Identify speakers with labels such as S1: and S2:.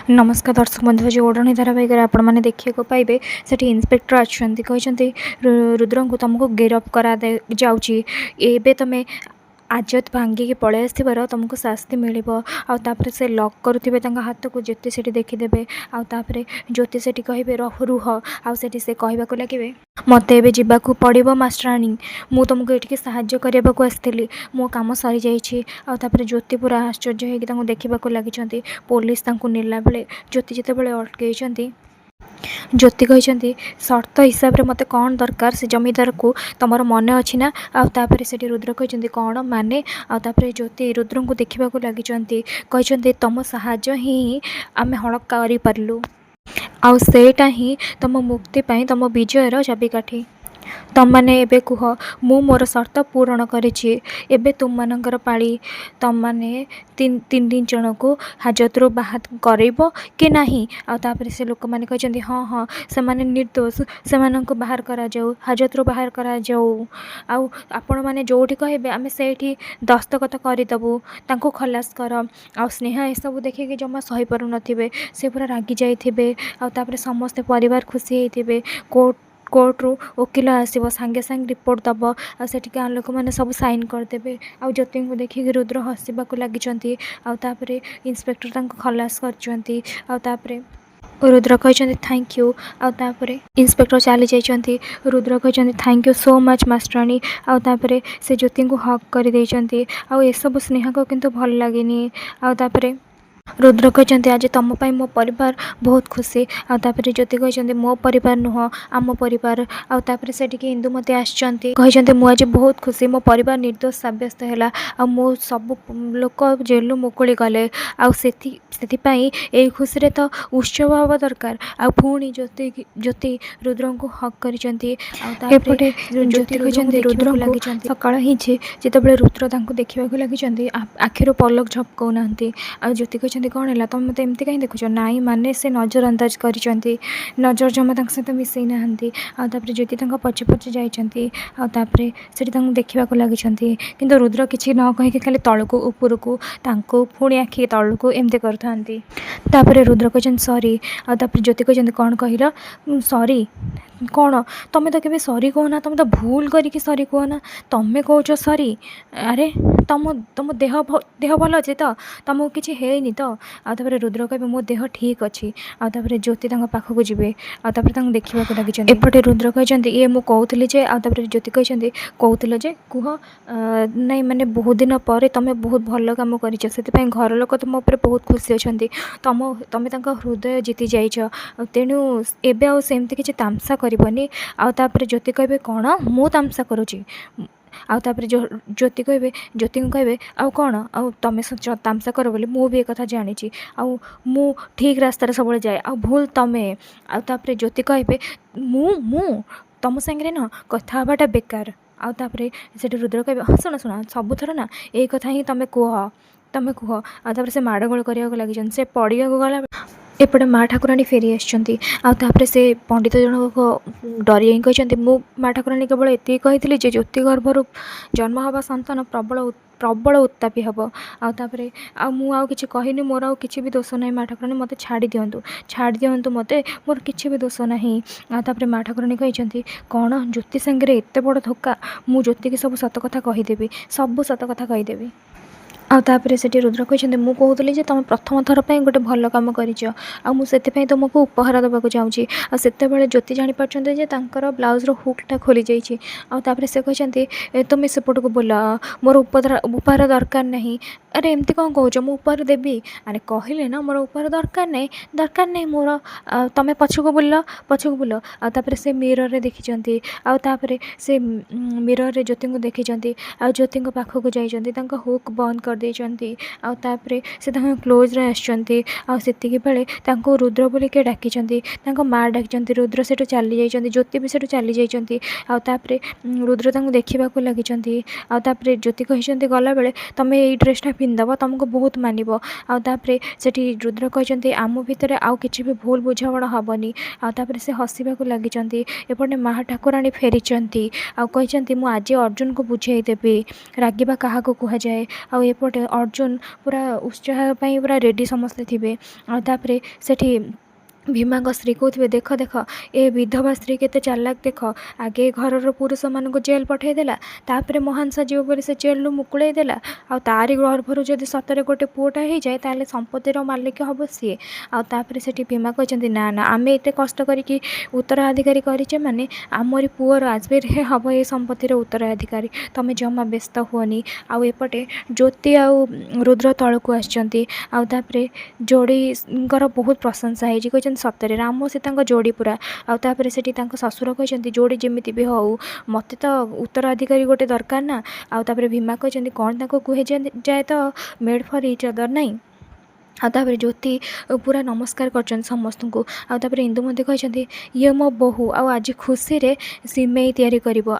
S1: नमस्कार दर्शक बंधु जो ओढ़णी धारावाहिक आपने देखा पाइबे से इन्स्पेक्टर कहते रुद्र को तुमको गिरफ्त करा जाऊँगी एबे तुम्हें आजत भांगिकी पलि आसबार तुमको शास्ति मिल आउे से लक करुवे हाथ को ज्योति से देखीदे आउे ज्योति से कहे रुह आउे से कहवाक लगे मत ए जावाक पड़ो मास्टराणी मु तुमको ये साहाय्य करने को आसती मो कम सरी जापर ज्योति पूरा आश्चर्य होगी देखा लगी पुलिस नेला बेले ज्योति जिते अटकई ज्योति कहते शर्त हिसाब से मत कौन दरकार से जमीदार को तुम मन अच्छी ना आउे से रुद्र कहते कौन माने आउे ज्योति रुद्र को देखा लगी कहते तुम साहाय्य ही आम हल कर आउटा ही तुम मुक्ति तुम विजयर चाबिकाठी तुम मैंने एबे कह मु मोर शर्त पूरण करे तुम मानकर पाली तुम मैंने तीन दिन जन को हाजत रू बाहर करेब कि नहीं आउे से लोक मैंने कहते हाँ हाँ से माने निर्दोष से बाहर करा जाऊ हाजत रू बाहर करा जाऊ आपण मैंने जोटी कहे आम से दस्तखत करदेबू तांको खलास कर आ स्नेहा ये सब देखिए जमा सही पार थे से पूरा रागी जाइए आउे समस्ते परिवार खुशी होते कोर्ट्रु वकिल आसो सांगे सांगे रिपोर्ट दब आठ गाँव लोक मैंने सब साइन करदे आ ज्योति को देखिए रुद्र हसवाक लगी आउे इन्स्पेक्टर खलास कर रुद्र कहते थैंक यू आउे इन्स्पेक्टर चली जाइए रुद्र कहते थैंक यू सो मच मास्टराणी आउे से ज्योति को हक कर सब स्नेहा को किंतु भल लगे आउे रुद्र कहते आज तुम मो परिवार बहुत खुशी आउे ज्योति कहते मो परिवार नुह आम परिवार आउे से इंदुमती आसते मुझे बहुत खुशी मो परिवार निर्दोष सब्यस्त है मो सब लोक जेलू मुकुली गले आपाई यही खुशी रे तो उत्सव हवा दरकार पुणी ज्योति ज्योति रुद्र को हक कर ज्योति कहते रुद्र लगी सका जिते रुद्र देखा लगी आखिर पलक झपकाऊना ज्योति कहते कौन है तुम मत एमती कहीं देखुच नाई माने से नजर अंदाज कर नजर जमा सहित मिसई ना आउे ज्योति पचे पचे जाइए से देखा लगी कि रुद्र किसी न कहीकि खाली तलू ऊपर को पुणी आखि तलू एमती करते रुद्र कहते सॉरी आउे ज्योति कहते कौन कहल सॉरी कौन तुम तो केबे सॉरी कहना तुम तो भूल करके सॉरी कहना तुम्हें कौच सॉरी अरे तुम तुम देह भल अच्छे तो तुमको किसी है तो आउे रुद्र कहे मो देह ठीक अच्छी आउे ज्योति पाखक जी देखा लगी एपटे रुद्र कहते ये मुझे कहती जे आउे ज्योति कहते कहूल जे कह नहीं माने बहुत दिन पर तुम बहुत भल कम कर घर लोक तुम उपर बहुत खुशी अच्छा तुम तुम हृदय जीति जाइछ तेणु एबे आमती किसी तामसा करनी आउे ज्योति कहे कौन मु तामसा करुँची आउे ज्योति कहे ज्योति को कहे आउ कौन आउ तुम तामसा कर बोली मु भी एक जानी आउ मु ठीक रास्तार सब जाए आ भूल तुम्हें आउे ज्योति कहे मु तुम सांगे न कथा हवाटा बेकार आउे से रुद्र कहे हाँ शुण शुण सबुथर ना यही कथा ही तुम्हें कह आउे से माड़गोल करने लगी से पड़िया गला एपटे माँ ठाकुराणी फेरी आसते से पंडित जन डरी कहते मु माँ ठाकुराणी केवल ये कही ज्योति गर्भर जन्म हवा सन्तान प्रबल प्रबल उत्तापी हम आउे आउ कि कहनी मोर आउ कि भी दोष ना माँ ठाकुराणी मत छाड़ी दिंतु मत मोर कि भी दोष ना आउे माँ ठाकुराणी कहते कौन ज्योति सांगे एत बड़ धोखा मु ज्योति की सब सत कथा कहीदेवी सब सत कथा कहीदेवी आउे से रुद्र कहते मुझे कहूली तुम प्रथम थर पर गोटे भल कम कर तुमको उपहार देवाक चाहूँगी आते ज्योति जापर ब्लाउजर हुकटा खोली जाइए से कहते तुम सेपट को बोल मोर उपहार दरकार नहीं अरे एमती कौन कौच मु उपहार देवी अरे कहले ना मोर उपहार दरकार नहीं मोर तुम पछक बुल आउे से मिरर देखी आउे से मिरर ज्योति को देखी ज्योति पाखक जाइए हुक बंद कर आउे से क्लोज आसती बेले रुद्र बोल किए डाकी माँ डाकी रुद्र से चली जाइए ज्योति भी से चली जाइए आउे रुद्र देखा लगी आउे ज्योति कहते गला बेले तुम ये ड्रेसटा पिंधब तुमको बहुत मानव आउे से रुद्र कहते आम भितर आउ कि भी भूल बुझावण हेनी आउे से हसवाक लगी एपटे माँ ठाकुराणी फेरी कहते मुझे अर्जुन को बुझेदेवी रागिबा क्या कहुए ଏପଟେ अर्जुन पूरा उत्साह ପାଇଁ पूरा रेडी समस्ते थे आउे सेठी भीमांग स्त्री कहते देख देख ए विधवा स्त्री केते चालाक देख आगे घर पुरुष मान जेल पठेदेला तापर महान साजिब बोली से जेल मुकुड़े देला आ तारी गर्भर जदि सतरे गोटे पुओटा हो जाए ताले संपत्तिर मालिक हम सी आपर से भीमा कहते ना ना आम एत कष्ट करी उत्तराधिकारी करे माने आमरी पुअर आजबेर हम ये संपत्तिर उत्तराधिकारी तुम जमा व्यस्त हुअनी आउे ज्योति आउ रुद्र तलू आसपर जोड़ीर बहुत प्रशंसा होती कहते सतरे राम सीता जोड़ी पूरा आउे से ससुर कहते जोड़ी जमी भी हूँ मत तो उत्तराधिकारी गोटे दरकार ना आउे भीमा कहते कौन कहे जाए तो मेड फॉर इच अदर नहीं आउे ज्योति पूरा नमस्कार कर समस्त को आउे इंदु कहते ये मो बहु आज खुशी रे सिमेई तैयारी करिवो